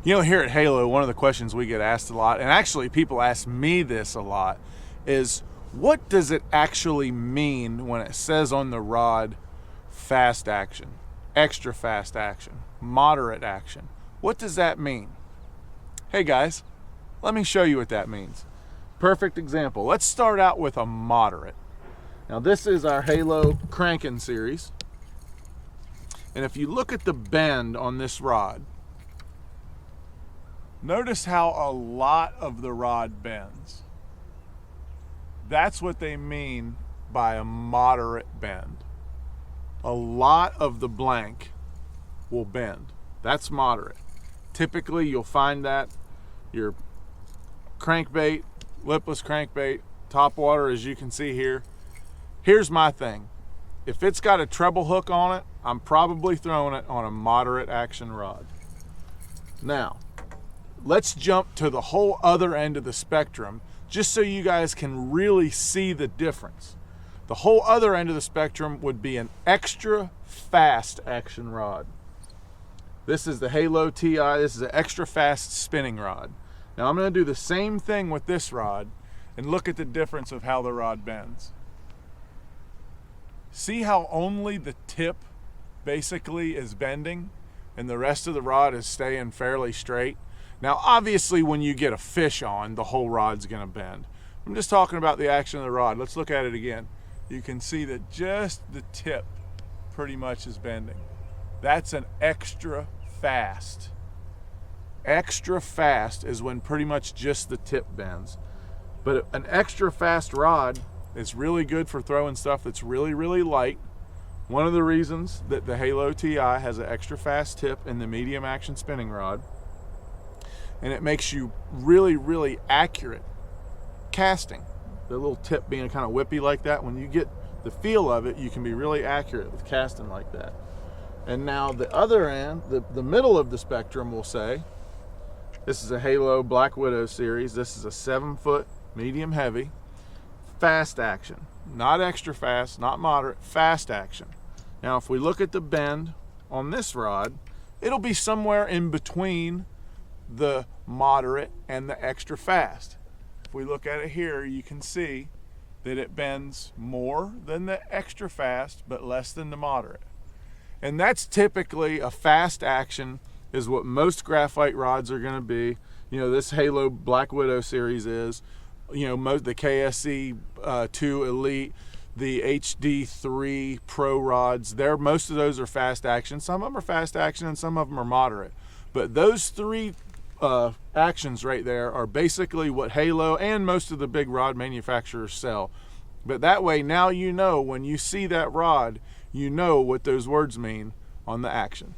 You know, here at Halo, one of the questions we get asked a lot, and actually people ask me this a lot, is what does it actually mean when it says on the rod, fast action, extra fast action, moderate action? What does that mean? Hey guys, let me show you what that means. Perfect example. Let's start out with a moderate. Now this is our Halo cranking series. And if you look at the bend on this rod, notice how a lot of the rod bends. That's what they mean by a moderate bend. A lot of the blank will bend. That's moderate. Typically you'll find that your crankbait, lipless crankbait, topwater, as you can see here. Here's my thing. If it's got a treble hook on it, I'm probably throwing it on a moderate action rod. Now, let's jump to the whole other end of the spectrum, just so you guys can really see the difference. The whole other end of the spectrum would be an extra fast action rod. This is the Halo TI. This is an extra fast spinning rod. Now I'm going to do the same thing with this rod and look at the difference of how the rod bends. See how only the tip basically is bending and the rest of the rod is staying fairly straight? Now, obviously, when you get a fish on, the whole rod's going to bend. I'm just talking about the action of the rod. Let's look at it again. You can see that just the tip pretty much is bending. That's an extra fast. Extra fast is when pretty much just the tip bends. But an extra fast rod is really good for throwing stuff that's really, really light. One of the reasons that the Halo TI has an extra fast tip in the medium action spinning rod, and it makes you really, really accurate casting. The little tip being kind of whippy like that, when you get the feel of it, you can be really accurate with casting like that. And now the other end, the middle of the spectrum, will say, this is a Halo Black Widow series. This is a 7-foot medium heavy, fast action. Not extra fast, not moderate, fast action. Now if we look at the bend on this rod, it'll be somewhere in between the moderate and the extra fast. If we look at it here, you can see that it bends more than the extra fast but less than the moderate. And that's typically a fast action is what most graphite rods are going to be. You know, this Halo Black Widow series is, you know, most the KSC 2 Elite, the HD3 Pro rods, most of those are fast action. Some of them are fast action and some of them are moderate. But those three actions right there are basically what Halo and most of the big rod manufacturers sell. But that way, now you know, when you see that rod, you know what those words mean on the action.